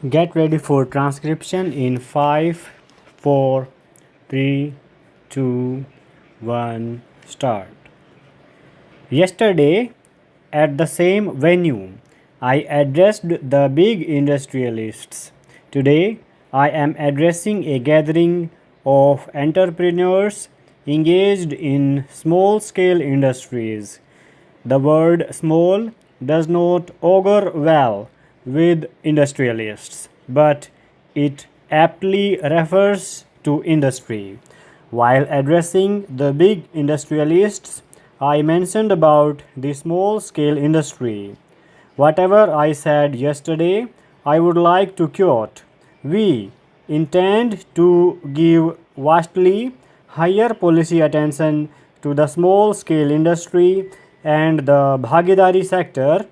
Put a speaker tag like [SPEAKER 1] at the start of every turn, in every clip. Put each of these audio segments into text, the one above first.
[SPEAKER 1] Get ready for transcription in 5, 4, 3, 2, 1, start. Yesterday, at the same venue, I addressed the big industrialists. Today, I am addressing a gathering of entrepreneurs engaged in small scale industries. The word small does not augur well with industrialists, but it aptly refers to industry. While addressing the big industrialists, I mentioned about the small scale industry. Whatever I said yesterday, I would like to quote. We intend to give vastly higher policy attention to the small scale industry and the Bhagidari sector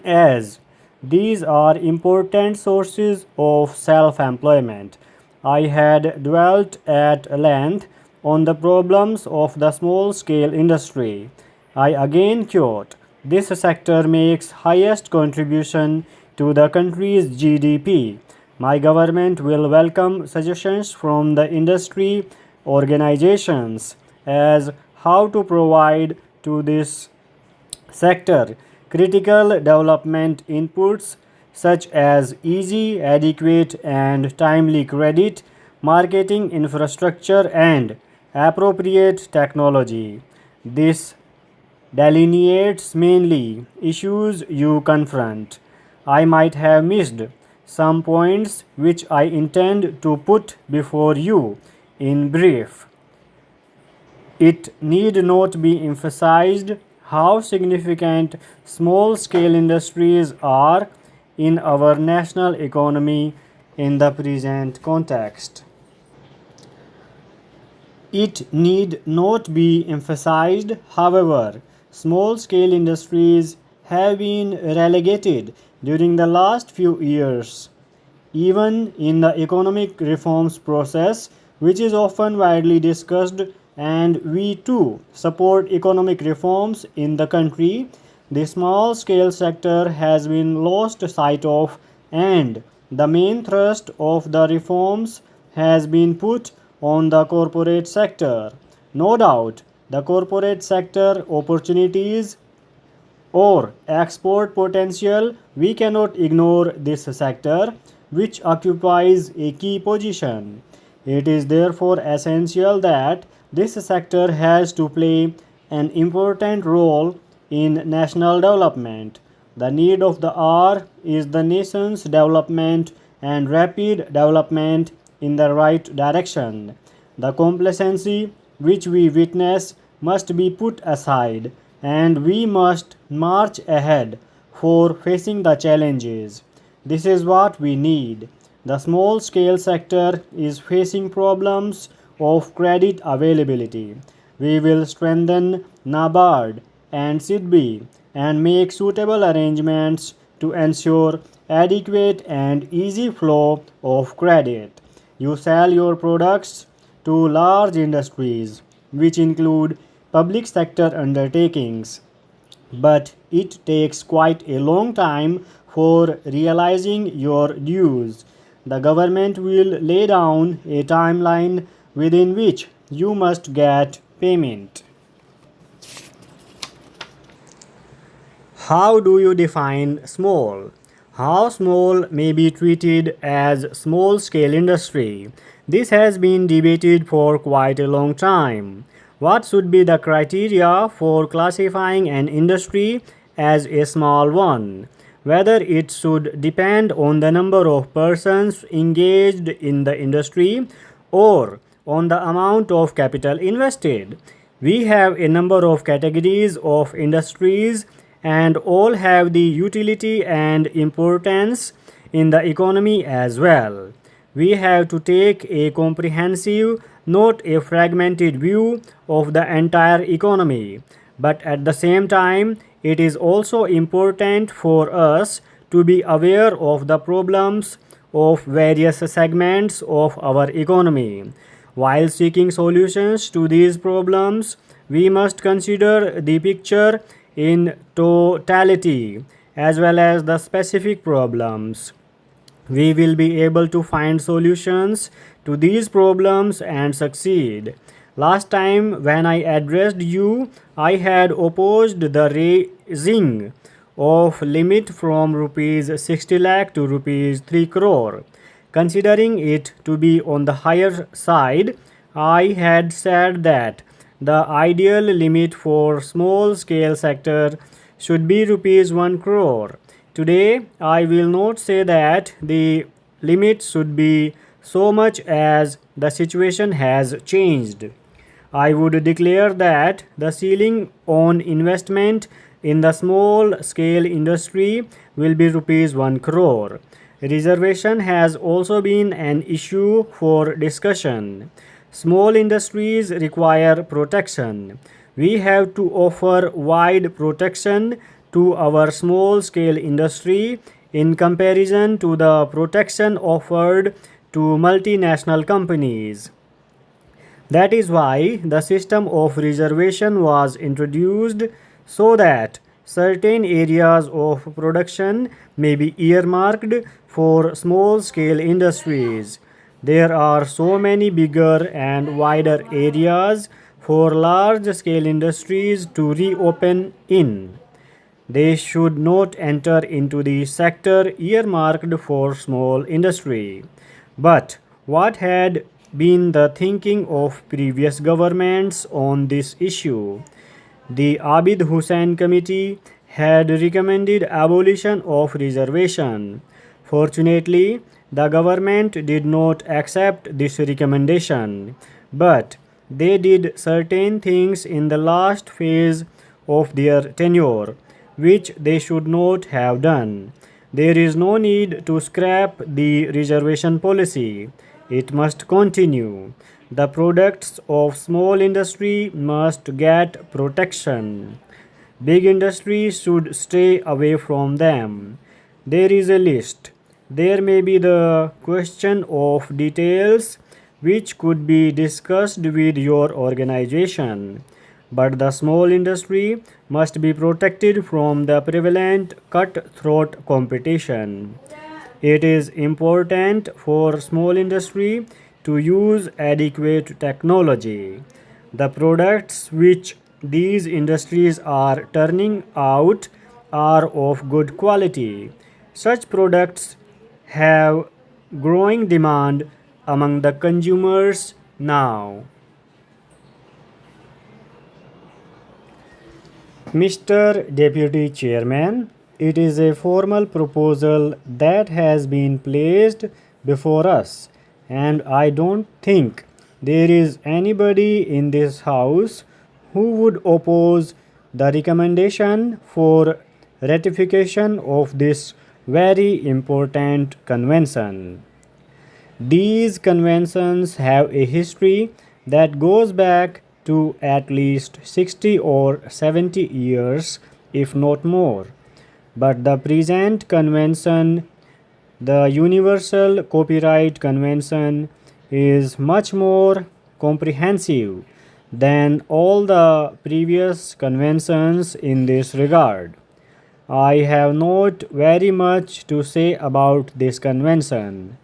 [SPEAKER 1] as these are important sources of self employment. I had dwelt at length on the problems of the small scale industry. I again quote, this sector makes highest contribution to the country's GDP. My government will welcome suggestions from the industry organizations as how to provide to this sector critical development inputs such as easy, adequate, and timely credit, marketing infrastructure, and appropriate technology. This delineates mainly issues you confront. I might have missed some points which I intend to put before you in brief. It need not be emphasized how significant small scale industries are in our national economy in the present context. It need not be emphasized, however, small scale industries have been relegated during the last few years. Even in the economic reforms process, which is often widely discussed, and we too support economic reforms in the country, the small scale sector has been lost sight of, and the main thrust of the reforms has been put on the corporate sector. No doubt, the corporate sector opportunities or export potential, we cannot ignore this sector which occupies a key position. It is therefore essential that this sector has to play an important role in national development. The need of the hour is the nation's development and rapid development in the right direction. The complacency which we witness must be put aside and we must march ahead for facing the challenges. This is what we need. The small scale sector is facing problems of credit availability. We will strengthen NABARD and SIDBI and make suitable arrangements to ensure adequate and easy flow of credit. You sell your products to large industries, which include public sector undertakings, but it takes quite a long time for realizing your dues. The government will lay down a timeline within which you must get payment. How do you define small? How small may be treated as small scale industry? This has been debated for quite a long time. What should be the criteria for classifying an industry as a small one? Whether it should depend on the number of persons engaged in the industry or on the amount of capital invested. We have a number of categories of industries and all have the utility and importance in the economy as well. We have to take a comprehensive, not a fragmented view of the entire economy. But at the same time, it is also important for us to be aware of the problems of various segments of our economy. While seeking solutions to these problems, we must consider the picture in totality as well as the specific problems. we will be able to find solutions to these problems and succeed. Last time when I addressed you, I had opposed the raising of limit from rupees 60 lakh to rupees 3 crore. Considering it to be on the higher side, I had said that the ideal limit for small scale sector should be rupees 1 crore. Today, I will not say that the limit should be so much as the situation has changed. I would declare that the ceiling on investment in the small scale industry will be rupees 1 crore. Reservation has also been an issue for discussion. Small industries require protection. We have to offer wide protection to our small scale industry in comparison to the protection offered to multinational companies. That is why the system of reservation was introduced so that certain areas of production may be earmarked for small scale industries. There are so many bigger and wider areas for large scale industries to reopen in. They should not enter into the sector earmarked for small industry. But what had been the thinking of previous governments on this issue? The Abid Hussain Committee had recommended abolition of reservation. Fortunately, the government did not accept this recommendation, but they did certain things in the last phase of their tenure which they should not have done. There is no need to scrap the reservation policy. It must continue. The products of small industry must get protection. Big industries should stay away from them. There is a list. There may be the question of details which could be discussed with your organization. But the small industry must be protected from the prevalent cutthroat competition. It is important for small industry to use adequate technology. The products which these industries are turning out are of good quality. Such products have growing demand among the consumers now. Mr. Deputy Chairman, it is a formal proposal that has been placed before us, and I don't think there is anybody in this House who would oppose the recommendation for ratification of this very important convention. These conventions have a history that goes back to at least 60 or 70 years, if not more. But the present convention, the Universal Copyright Convention, is much more comprehensive than all the previous conventions in this regard. I have not very much to say about this convention.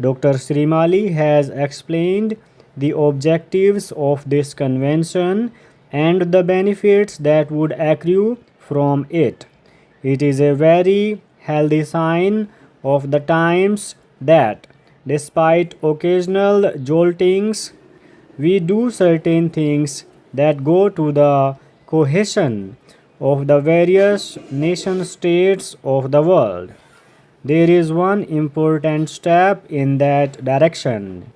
[SPEAKER 1] Dr. Srimali has explained the objectives of this convention and the benefits that would accrue from it. It is a very healthy sign of the times that, despite occasional joltings, we do certain things that go to the cohesion of the various nation states of the world. There is one important step in that direction.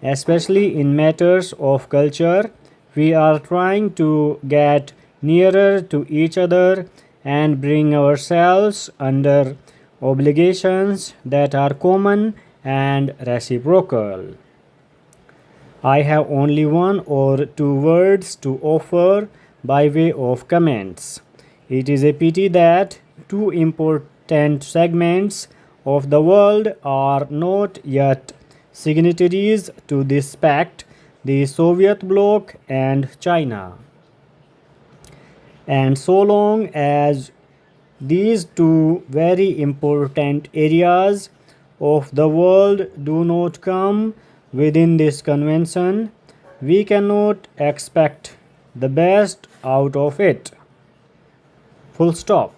[SPEAKER 1] Especially in matters of culture, we are trying to get nearer to each other and bring ourselves under obligations that are common and reciprocal. I have only one or two words to offer by way of comments. It is a pity that two important segments of the world are not yet signatories to this pact, the Soviet bloc and China. And so long as these two very important areas of the world do not come within this convention, we cannot expect the best out of it. Full stop.